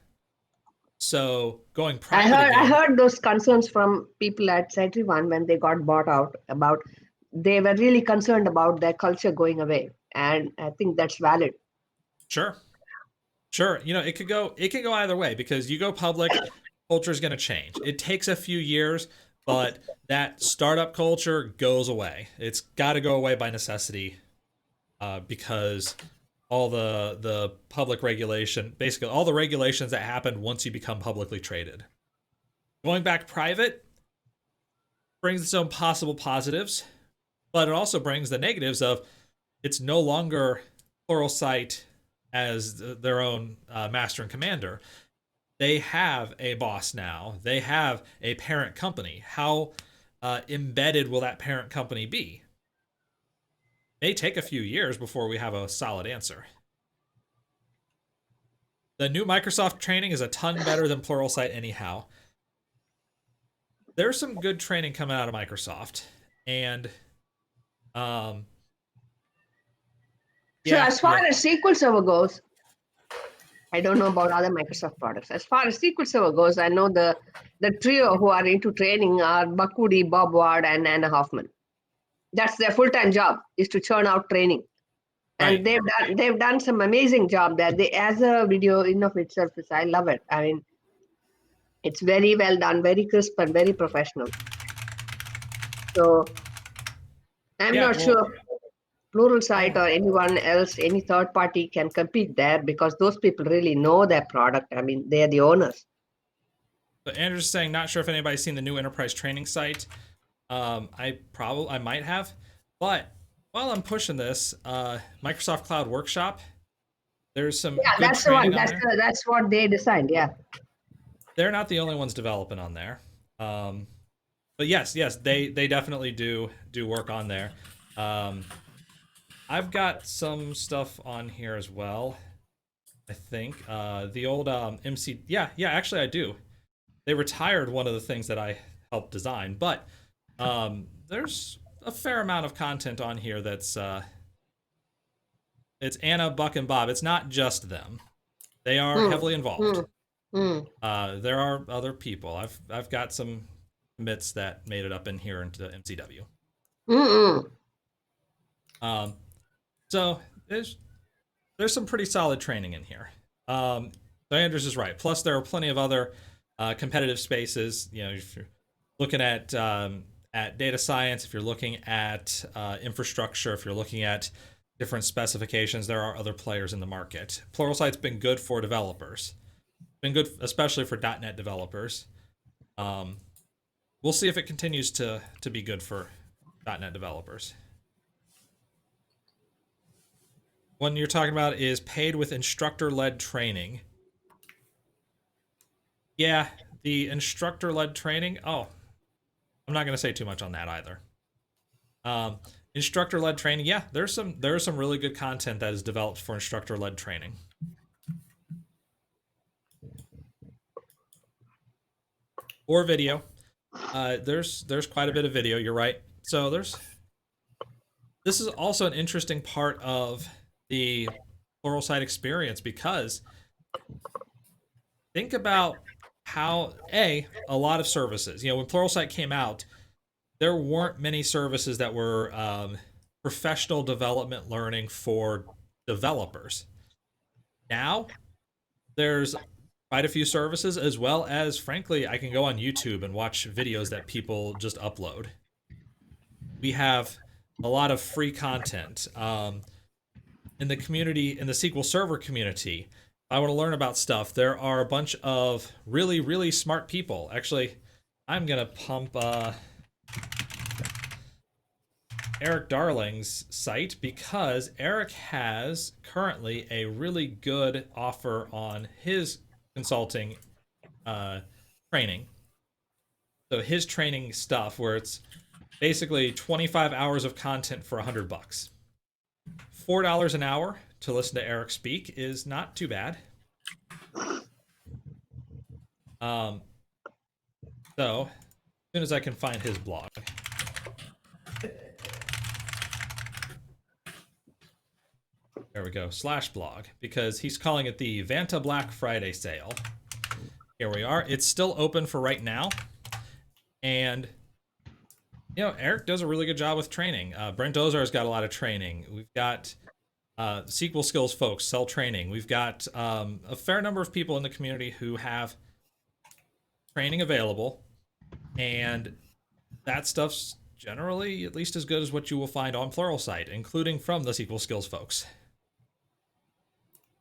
So going private, I heard those concerns from people at SentryOne when they got bought out. About they were really concerned about their culture going away, and I think that's valid. Sure. You know, it could go either way because you go public, culture is going to change. It takes a few years, but that startup culture goes away. It's got to go away by necessity because all the public regulation, basically all the regulations that happen once you become publicly traded. Going back private brings its own possible positives, but it also brings the negatives of it's no longer Pluralsight as their own master and commander. They have a boss now. They have a parent company. How embedded will that parent company be? May take a few years before we have a solid answer. The new Microsoft training is a ton better than Pluralsight anyhow. There's some good training coming out of Microsoft. And so as far as SQL Server goes, I don't know about other Microsoft products. As far as SQL Server goes, I know the trio who are into training are Bakudi, Bob Ward, and Anna Hoffman. That's their full-time job, is to churn out training. And right. they've done some amazing job there. As a video in of itself, I love it. I mean, it's very well done, very crisp and very professional. So I'm not sure Pluralsight or anyone else, any third party can compete there because those people really know their product. I mean, they're the owners. So Andrew's saying, not sure if anybody's seen the new enterprise training site. I might have, but while I'm pushing this, Microsoft Cloud Workshop, there's some good that's the one. That's what they designed. Yeah, they're not the only ones developing on there, but yes, they definitely do work on there. I've got some stuff on here as well. I think the old MC. Yeah, actually I do. they retired one of the things that I helped design, but there's a fair amount of content on here that's it's Anna, Buck, and Bob. It's not just them. They are heavily involved. There are other people. I've got some commits that made it up in here into MCW. So there's some pretty solid training in here. Dianders is right. Plus, there are plenty of other competitive spaces. You know, if you're looking at data science, if you're looking at infrastructure, if you're looking at different specifications, there are other players in the market. Pluralsight's been good for developers. Been good, especially for .NET developers. We'll see if it continues to be good for .NET developers. One you're talking about is paid with instructor-led training. Yeah, the instructor-led training. Oh, I'm not going to say too much on that either. Instructor-led training. Yeah, there's some really good content that is developed for instructor-led training. Or video. There's quite a bit of video. You're right. So this is also an interesting part of the Pluralsight experience, because think about how a lot of services, you know, when Pluralsight came out, there weren't many services that were professional development learning for developers. Now there's quite a few services, as well as, frankly, I can go on YouTube and watch videos that people just upload. We have a lot of free content. In the community, in the SQL Server community, if I want to learn about stuff, there are a bunch of really, really smart people. Actually, I'm going to pump Eric Darling's site, because Eric has currently a really good offer on his consulting training. So his training stuff, where it's basically 25 hours of content for $100. $4 an hour to listen to Eric speak is not too bad. So as soon as I can find his blog. There we go, /blog, because he's calling it the Vanta Black Friday sale. Here we are. It's still open for right now. And, you know, Eric does a really good job with training. Brent Ozar's got a lot of training. We've got SQL skills folks sell training. We've got a fair number of people in the community who have training available. And that stuff's generally at least as good as what you will find on Pluralsight, including from the SQL skills folks.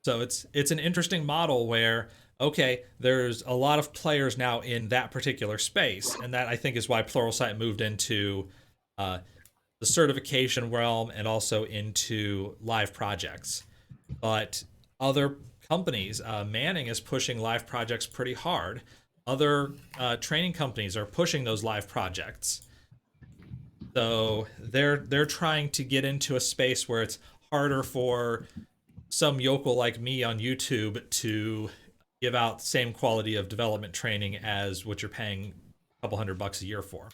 So it's an interesting model where, okay, there's a lot of players now in that particular space, and that, I think, is why Pluralsight moved into the certification realm and also into live projects. But other companies, Manning is pushing live projects pretty hard. Other training companies are pushing those live projects. So they're trying to get into a space where it's harder for some yokel like me on YouTube to give out the same quality of development training as what you're paying a couple $100 a year for.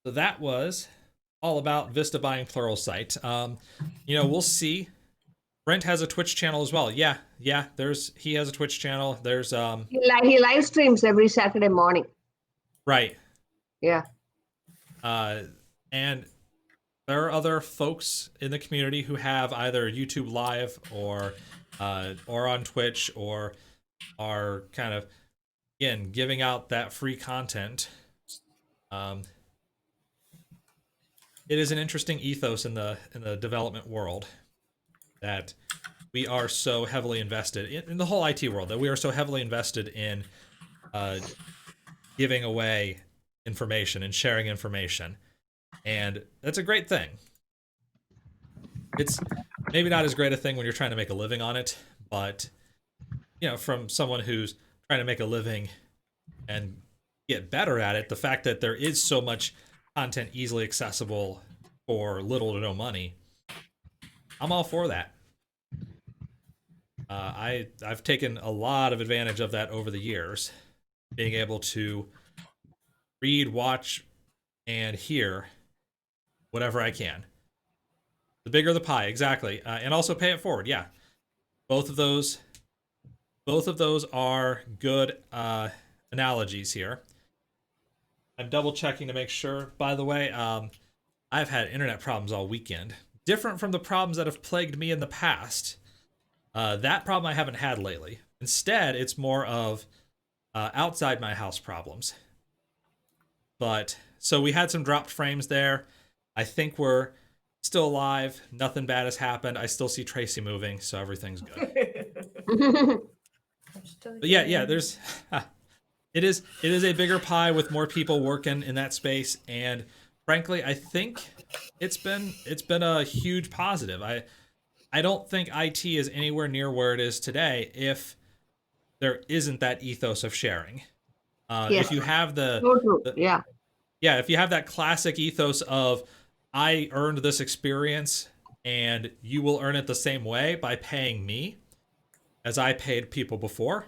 So that was all about Vista buying Pluralsight. You know, we'll see. Brent has a Twitch channel as well. Yeah. He has a Twitch channel. There's he live streams every Saturday morning. Right. Yeah. And there are other folks in the community who have either YouTube Live or on Twitch, or are kind of, again, giving out that free content. It is an interesting ethos in the development world that we are so heavily invested in the whole IT world, that we are so heavily invested in giving away information and sharing information. And that's a great thing. It's maybe not as great a thing when you're trying to make a living on it, but, you know, from someone who's trying to make a living and get better at it, the fact that there is so much content easily accessible for little to no money, I'm all for that. I've taken a lot of advantage of that over the years, being able to read, watch, and hear whatever I can. The bigger the pie, exactly, and also pay it forward. Yeah, both of those are good analogies here. I'm double checking to make sure. By the way, I've had internet problems all weekend, different from the problems that have plagued me in the past. That problem I haven't had lately. Instead, it's more of outside my house problems. But so we had some dropped frames there. I think we're still alive. Nothing bad has happened. I still see Tracy moving, so everything's good. But yeah, there's it is a bigger pie with more people working in that space, and frankly, I think it's been a huge positive. I don't think IT is anywhere near where it is today if there isn't that ethos of sharing. Yes. If you have Yeah. Yeah, if you have that classic ethos of I earned this experience and you will earn it the same way by paying me as I paid people before,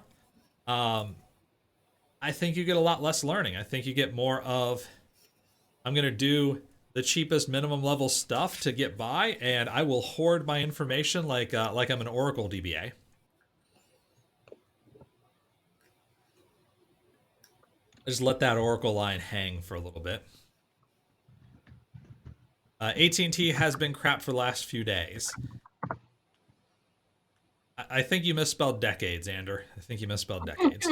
I think you get a lot less learning. I think you get more of I'm going to do the cheapest minimum level stuff to get by, and I will hoard my information like I'm an Oracle DBA. Just let that Oracle line hang for a little bit. AT&T has been crap for the last few days. I think you misspelled decades, Ander. I think you misspelled decades.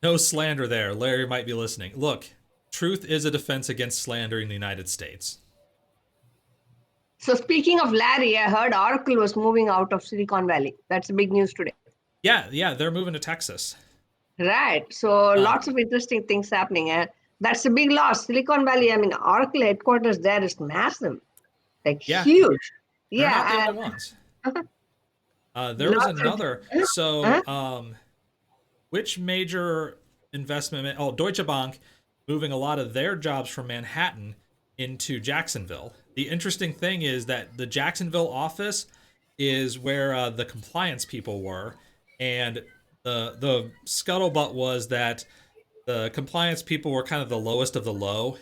No slander there. Larry might be listening. Look, truth is a defense against slander in the United States. So speaking of Larry, I heard Oracle was moving out of Silicon Valley. That's big news today. Yeah, they're moving to Texas. Right. So lots of interesting things happening. That's a big loss. Silicon Valley, I mean, Oracle headquarters there is massive. Like huge. They're not the only ones. There was another. So, which major investment? Oh, Deutsche Bank moving a lot of their jobs from Manhattan into Jacksonville. The interesting thing is that the Jacksonville office is where the compliance people were, and the scuttlebutt was that the compliance people were kind of the lowest of the low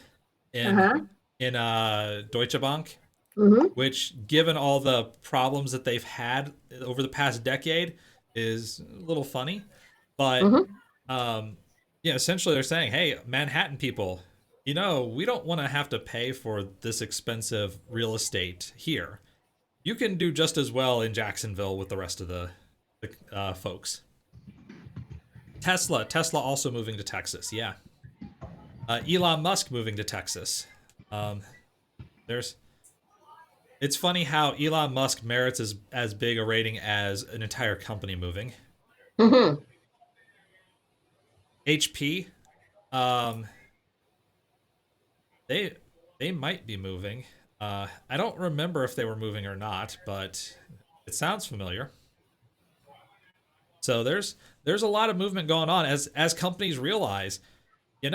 in Deutsche Bank, which, given all the problems that they've had over the past decade, is a little funny. But essentially they're saying, hey, Manhattan people, we don't want to have to pay for this expensive real estate here. You can do just as well in Jacksonville with the rest of the folks. Tesla also moving to Texas. Yeah. Elon Musk moving to Texas. It's funny how Elon Musk merits as big a rating as an entire company moving. HP, they might be moving. I don't remember if they were moving or not, but it sounds familiar. So there's a lot of movement going on as companies realize, we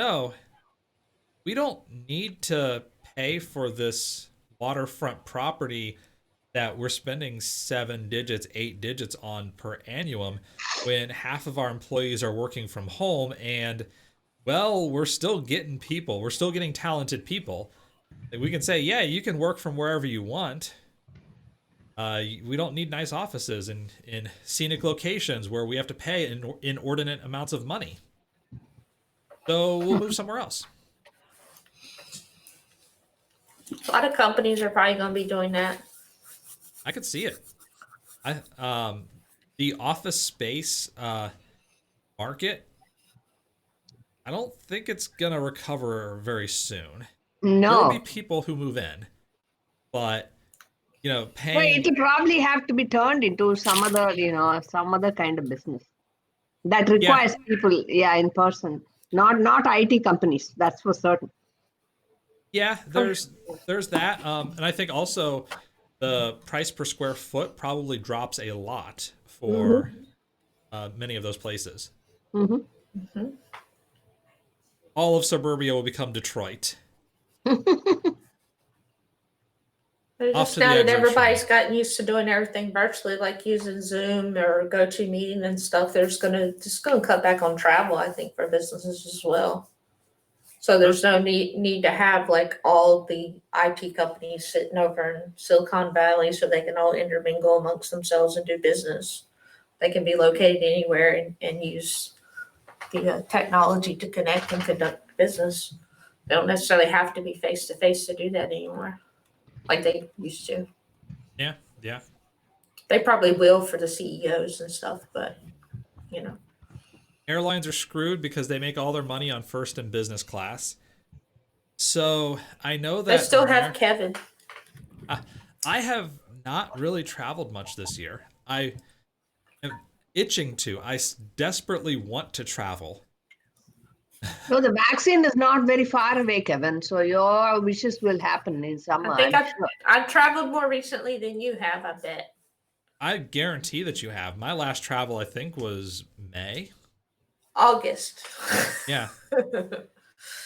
don't need to pay for this waterfront property that we're spending 7 digits, 8 digits on per annum when half of our employees are working from home, and we're still getting people. We're still getting talented people. We can say, yeah, you can work from wherever you want. We don't need nice offices in scenic locations where we have to pay inordinate amounts of money. So we'll move somewhere else. A lot of companies are probably going to be doing that. I could see it. The office space market, I don't think it's gonna recover very soon. No. There will be people who move in, but paying. Well, it'll probably have to be turned into some other kind of business that requires people, in person. Not IT companies. That's for certain. Yeah, there's that, and I think also the price per square foot probably drops a lot for many of those places. All of suburbia will become Detroit. But Off just to the now that excerpts from everybody's me. gotten used to doing everything virtually, like using Zoom or GoToMeeting and stuff, there's gonna cut back on travel, I think, for businesses as well. So there's no need to have like all the IT companies sitting over in Silicon Valley so they can all intermingle amongst themselves and do business. They can be located anywhere and use the technology to connect and conduct business. They don't necessarily have to be face to face to do that anymore, like they used to. Yeah, yeah. They probably will for the CEOs and stuff, but you know, Airlines are screwed because they make all their money on first and business class. So I know they that still have Kevin. I have not really traveled much this year. I am itching to. Desperately want to travel. No, the vaccine is not very far away, Kevin. So your wishes will happen in summer, I think I'm sure. I've traveled more recently than you have, I bet. I guarantee that you have. My last travel, I think, was May. August. Yeah.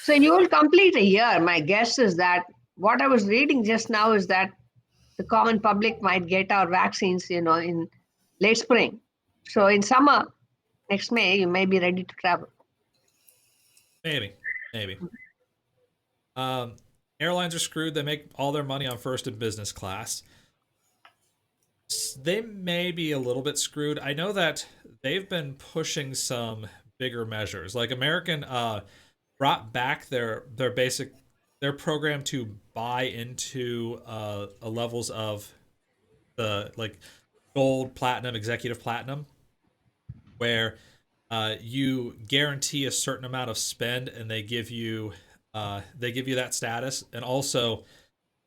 So you will complete a year. My guess is that what I was reading just now is that the common public might get our vaccines, in late spring. So in summer, next May, you may be ready to travel. Maybe. Maybe. Um, Airlines are screwed. They make all their money on first and business class. They may be a little bit screwed. I know that they've been pushing some bigger measures. Like American brought back their program to buy into levels of the like gold, platinum, executive platinum, where you guarantee a certain amount of spend, and they give you that status. And also,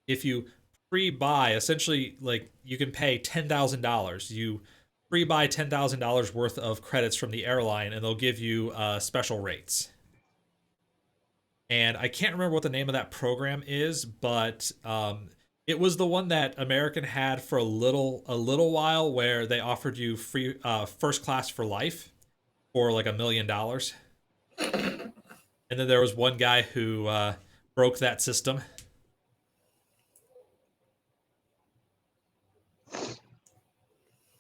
if you pre-buy, essentially, like you can pay $10,000. You pre-buy $10,000 worth of credits from the airline, and they'll give you special rates. And I can't remember what the name of that program is, but it was the one that American had for a little while, where they offered you free first class for life for like $1 million. And then there was one guy who broke that system.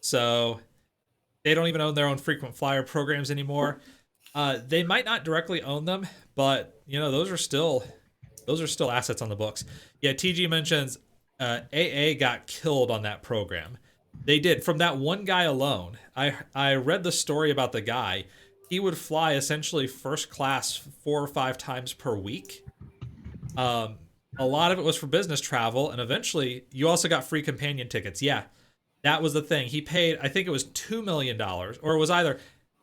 So they don't even own their own frequent flyer programs anymore. They might not directly own them, but those are still assets on the books. Yeah, TG mentions AA got killed on that program. They did, from that one guy alone. I read the story about the guy. He would fly essentially first class 4 or 5 times per week. A lot of it was for business travel, and eventually you also got free companion tickets. Yeah, that was the thing. He paid, I think it was $2 million, or it was either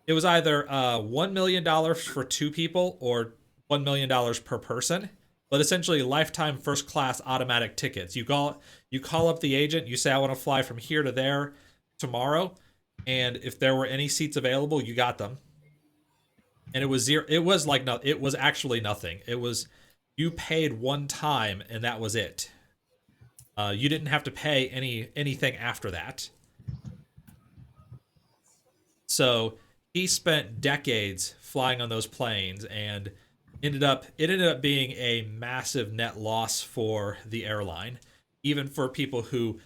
$1 million for 2 people or $1 million per person. But essentially, lifetime first class automatic tickets. You call up the agent. You say, I want to fly from here to there tomorrow, and if there were any seats available, you got them. And it was zero. It was like no. It was actually nothing. It was, you paid one time and that was it. You didn't have to pay anything after that. So he spent decades flying on those planes, and it ended up being a massive net loss for the airline, even for people who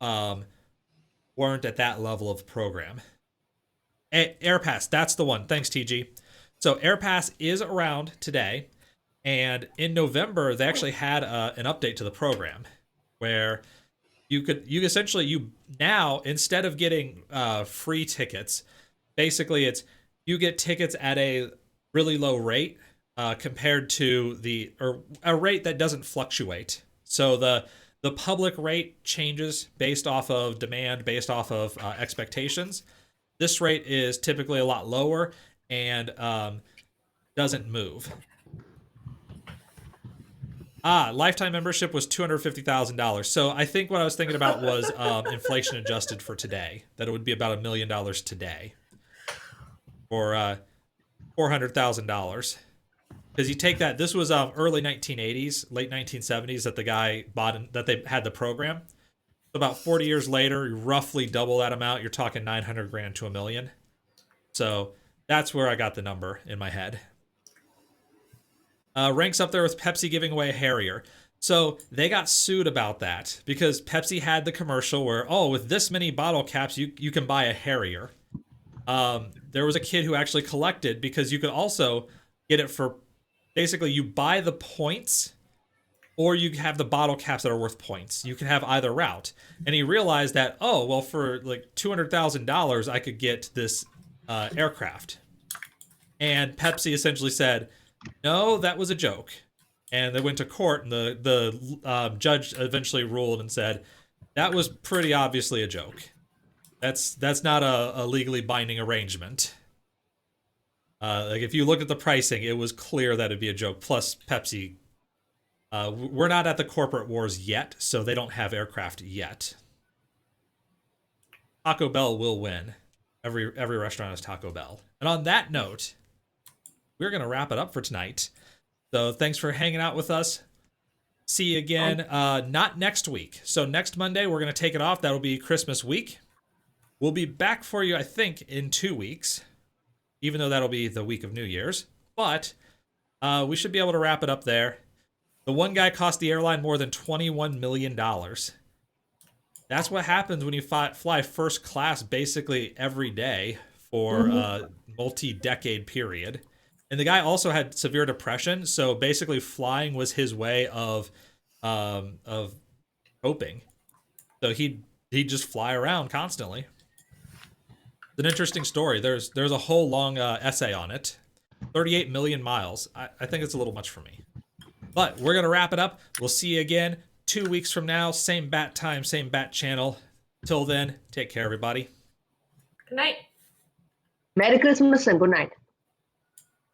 weren't at that level of program. AirPass, that's the one. Thanks, TG. So AirPass is around today, and in November they actually had an update to the program where you now, instead of getting free tickets, basically it's, you get tickets at a really low rate compared to a rate that doesn't fluctuate. So the public rate changes based off of demand, based off of expectations. This rate is typically a lot lower and doesn't move. Lifetime membership was $250,000. So I think what I was thinking about was inflation adjusted for today, that it would be about $1 million today, or $400,000. Because you take that, this was early 1980s, late 1970s that the guy bought, that they had the program. So about 40 years later, you roughly double that amount. You're talking 900 grand to $1 million. So that's where I got the number in my head. Ranks up there with Pepsi giving away a Harrier. So they got sued about that because Pepsi had the commercial where, oh, with this many bottle caps, you can buy a Harrier. There was a kid who actually collected because you could also get it for basically you buy the points or you have the bottle caps that are worth points. You can have either route. And he realized that, oh, well, for like $200,000, I could get this aircraft. And Pepsi essentially said, no, that was a joke. And they went to court, and the judge eventually ruled and said, that was pretty obviously a joke. That's not a legally binding arrangement. Like if you look at the pricing, it was clear that it'd be a joke. Plus, Pepsi, we're not at the corporate wars yet, so they don't have aircraft yet. Taco Bell will win. Every restaurant has Taco Bell. And on that note, we're gonna wrap it up for tonight. So thanks for hanging out with us. See you again. Not next week. So next Monday we're gonna take it off. That'll be Christmas week. We'll be back for you, I think, in 2 weeks, even though that'll be the week of New Year's. But we should be able to wrap it up there. The one guy cost the airline more than $21 million. That's what happens when you fly first class basically every day for a multi-decade period. And the guy also had severe depression, so basically flying was his way of coping. So he'd just fly around constantly. It's an interesting story. There's a whole long essay on it. 38 million miles. I think it's a little much for me. But we're going to wrap it up. We'll see you again 2 weeks from now. Same bat time, same bat channel. Till then, take care, everybody. Good night. Merry Christmas and good night.